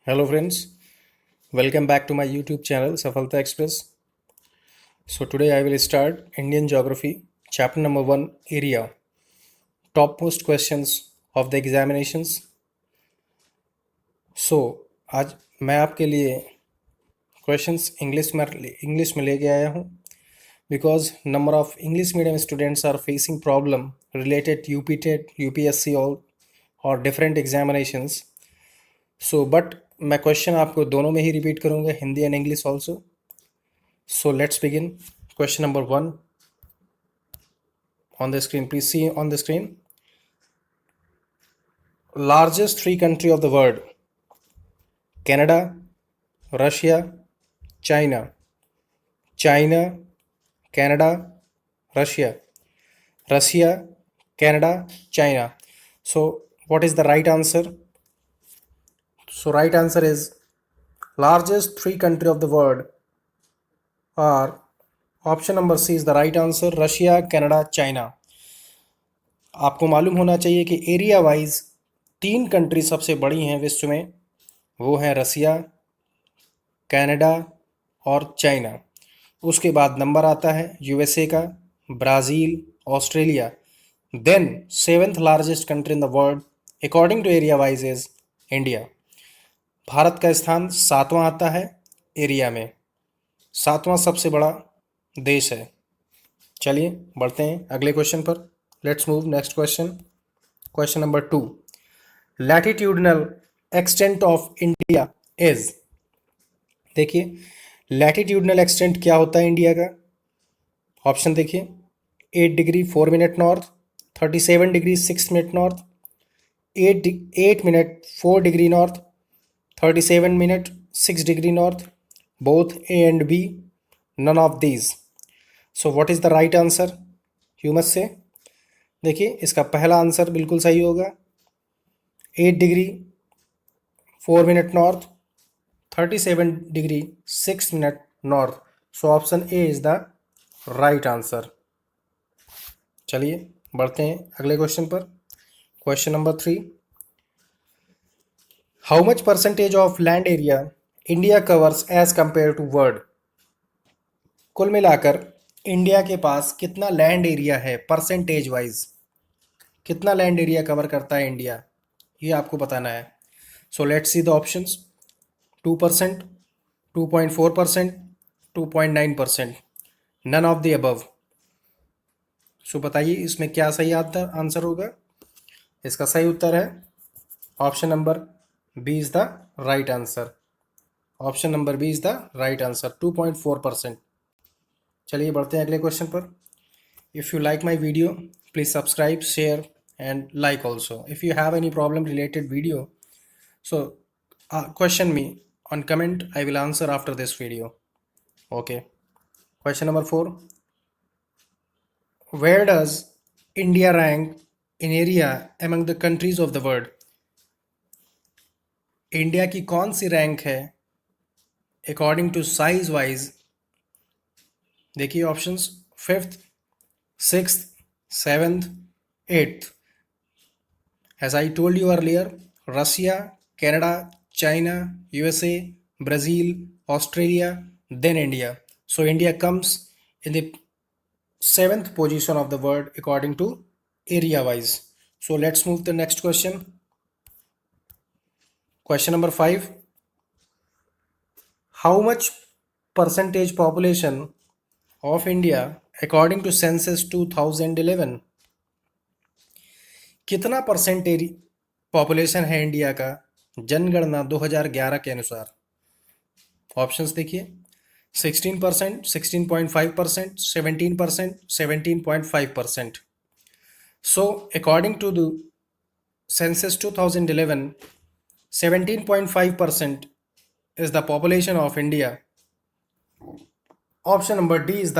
Hello friends, welcome back to my YouTube channel Safalta Express. So today I will start Indian Geography, chapter number 1, area, topmost questions of the examinations. So आज मैं आपके लिए questions English में लेके आया हूँ because number of English medium students are facing problem related UP TET, UPSC or different examinations. So but मैं question आपको दोनों में ही रिपीट करूँगा, Hindi and English also. So let's begin. Question number 1 on the screen. Please see on the screen. Largest three country of the world: Canada, Russia, China. China, Canada, Russia. Russia, Canada, China. So what is the right answer? So right answer is largest three country of the world are option number C is the right answer. Russia, Canada, China. आपको मालूम होना चाहिए कि area wise 3 country सबसे बड़ी हैं विश्व में, वो हैं रसिया, कनाडा और चाइना. उसके बाद नंबर आता है यूएसए का, Brazil, Australia. Then 7th largest country in the world according to area wise is India. Bharat का स्थान 7वां आता है एरिया में, 7वां सबसे बड़ा देश है. चलिए बढ़ते हैं अगले क्वेश्चन पर. Let's move next question. Question number 2. Latitudinal extent of India is. देखिए लैटिट्यूडनल एक्सटेंट क्या होता है इंडिया का. ऑप्शन देखिए 8 degree 4 minute north, 37 degree 6 minute north, 8 minute 4 degree north, 37 minute 6 degree north, both A and B, none of these. So what is the right answer you must say. देखिए इसका पहला answer बिल्कुल सही होगा, 8 degree 4 minute north, 37 degree 6 minute north. So option A is the right answer. चलिए बढ़ते हैं अगले क्वेश्चन पर. Question number 3. How much percentage of land area India covers as compare to world. कुल मिलाकर इंडिया के पास कितना लैंड एरिया है परसेंटेज वाइज, कितना लैंड एरिया कवर करता है इंडिया, ये आपको बताना है. So let's see the options. 2%, 2.4%, 2.9%, none of the above. सो बताइए इसमें क्या सही आंसर होगा. इसका सही उत्तर है option number B is the right answer. Option number B is the right answer, 2.4%. चलिए बढ़ते हैं अगले क्वेश्चन पर. If you like my video please subscribe, share and like also. If you have any problem related video, so question me on comment. I will answer after this video. Okay. Question number 4. Where does India rank in area among the countries of the world? India की कौन सी rank है according to size wise. देखिए options 5th, 6th, 7th, 8th. As I told you earlier, Russia, Canada, China, USA, Brazil, Australia, then India. So India comes in the 7th position of the world according to area wise. So let's move to the next question. Question number 5. How much percentage population of India according to census 2011? कितना percentage population है India का जनगणना 2011 के अनुसार. Options देखिए 16%, 16.5%, 17%, 17.5%. So according to the census 2011, 17.5% is the population of India. Option number D is the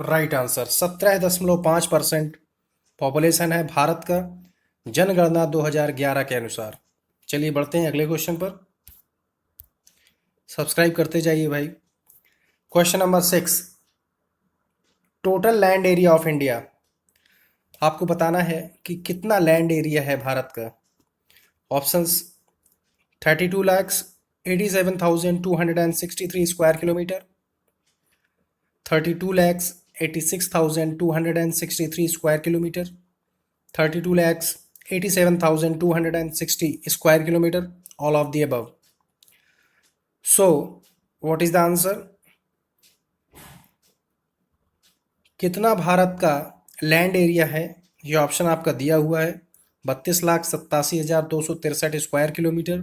right answer. 17.5% population है भारत का जनगणना 2011 के अनुसार. चलिए बढ़ते हैं अगले क्वेश्चन पर. सब्सक्राइब करते जाइए भाई. Question number 6. Total land area of India. आपको बताना है कि कितना लैंड एरिया है भारत का. Options 32 lakhs, 87,263 square kilometer. 32 lakhs 86,263 square kilometer. 32 lakhs 87,260 square kilometer. All of the above. So what is the answer? कितना भारत का लैंड एरिया है, ये ऑप्शन आपका दिया हुआ है। 32,87,263 square kilometre,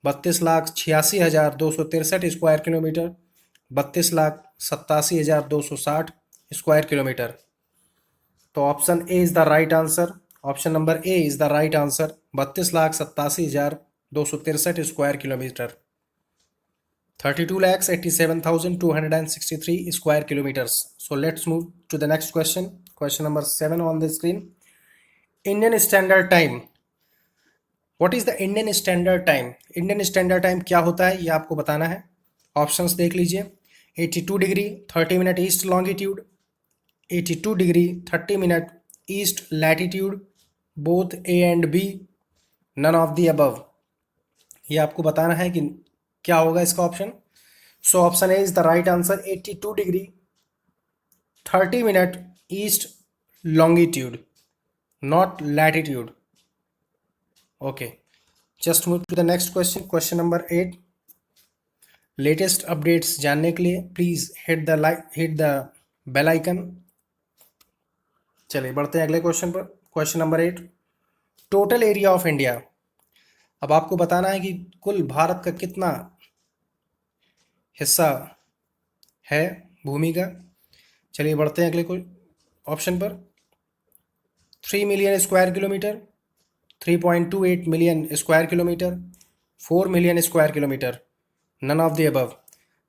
32,86,263 square kilometre, 32,87,260 square kilometre. तो option A is the right answer. Option number A is the right answer. 32,87,263 square kilometre, 32,87,263 square kilometers. So let's move to the next question. Question number 7 on the screen. Indian Standard Time. What is the Indian Standard Time? Indian Standard Time क्या होता है, ये आपको बताना है। Options देख लीजिए। 82 degree 30 minute east longitude, 82 degree 30 minute east latitude, both A and B, none of the above. ये आपको बताना है कि क्या होगा इसका option. So option A is the right answer. 82 degree 30 minute east longitude, not latitude. Okay, just move to the next question. Question number 8। Latest updates जानने के लिए please hit the bell icon. चलिए बढ़ते हैं अगले क्वेश्चन पर। Question number 8। Total area of India. अब आपको बताना है कि कुल भारत का कितना हिस्सा है भूमि का। चलिए बढ़ते हैं अगले कोई ऑप्शन पर। 3 million square kilometre, 3.28 million square kilometre, 4 million square kilometre, none of the above.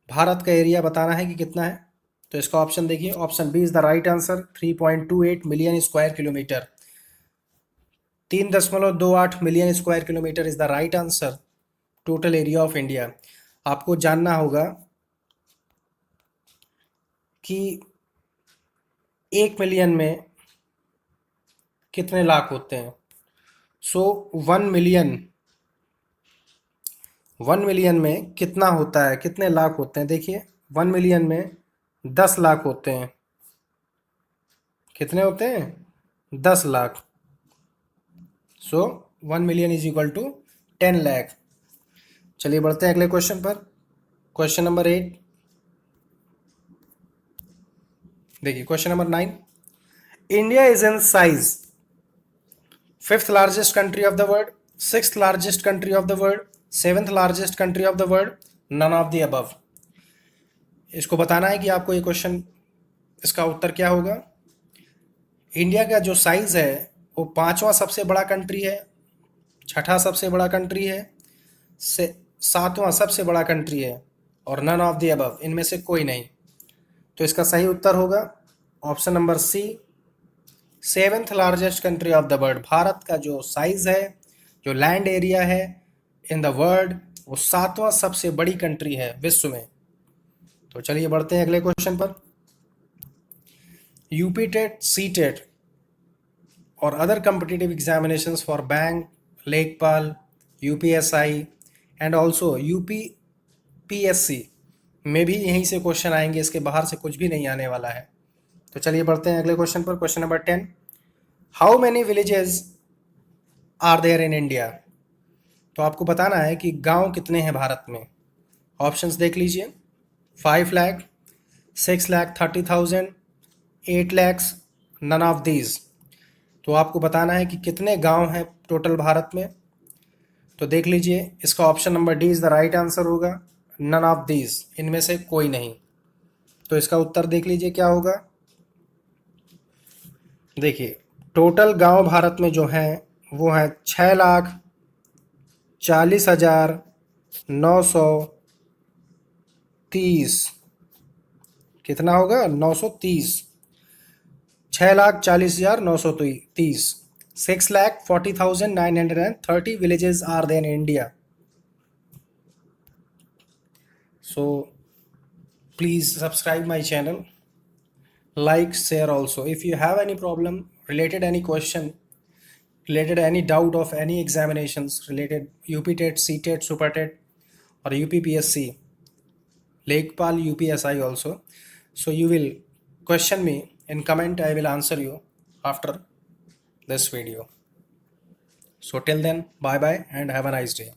Bharat का एरिया बताना है कि कितना है। तो इसका ऑप्शन देखिए। Option B is the right answer. 3.28 million square kilometre, 3.28 million square kilometre is the right answer. Total area of India. आपको जानना होगा कि 1 मिलियन में कितने लाख होते हैं। सो 1 मिलियन में कितना होता है, कितने लाख होते हैं। देखिए 1 मिलियन में 10 लाख होते हैं। कितने होते हैं? 10 lakh. So 1 million is equal to 10 lakh. चलिए बढ़ते हैं अगले क्वेश्चन पर। Question number 8। देखिए question number 9। India is in size 5th largest country of the world, 6th largest country of the world, 7th largest country of the world, none of the above. इसको बताना है कि आपको ये question, इसका उत्तर क्या होगा। इंडिया का जो साइज है वो 5वां सबसे बड़ा कंट्री है, 6ठा सबसे बड़ा कंट्री है, 7वां सबसे बड़ा कंट्री है, और नन ऑफ द अबव, इनमें से कोई नहीं। तो इसका सही उत्तर होगा option number C, 7th largest country of the world. Bharat का जो साइज है, जो लैंड एरिया है इन द वर्ल्ड, वो 7वां सबसे बड़ी कंट्री है विश्व में। तो चलिए बढ़ते हैं अगले क्वेश्चन पर। यूपी टेट, सी टेट और other competitive examinations for bank, लेखपाल, यूपीएसआई एंड ऑल्सो यूपीपीएससी में भी यहीं से क्वेश्चन आएंगे। इसके बाहर से कुछ भी नहीं आने वाला है। तो चलिए बढ़ते हैं अगले क्वेश्चन पर। Question number 10। How many villages are there in India. तो आपको बताना है कि गांव कितने हैं भारत में। ऑप्शंस देख लीजिए। 5 lakh, 6,30,000, 8 lakhs, none of these. तो आपको बताना है कि कितने गांव हैं टोटल भारत में। तो देख लीजिए, इसका option number D is the right answer होगा। नन ऑफ दीज, इनमें से कोई नहीं। तो इसका उत्तर देख लीजिए क्या होगा। देखिए टोटल गांव भारत में जो हैं वो है 6,40,930। कितना होगा? 930। 6,40,930। 6,40,930 villages are there in India. So please subscribe my channel, like, share also. If you have any problem related, any question related, any doubt of any examinations related UP TET, C TET, Super TET, or UPPSC, Lekpal UPSI also. So you will question me in comment, I will answer you after this video. So till then, bye bye and have a nice day.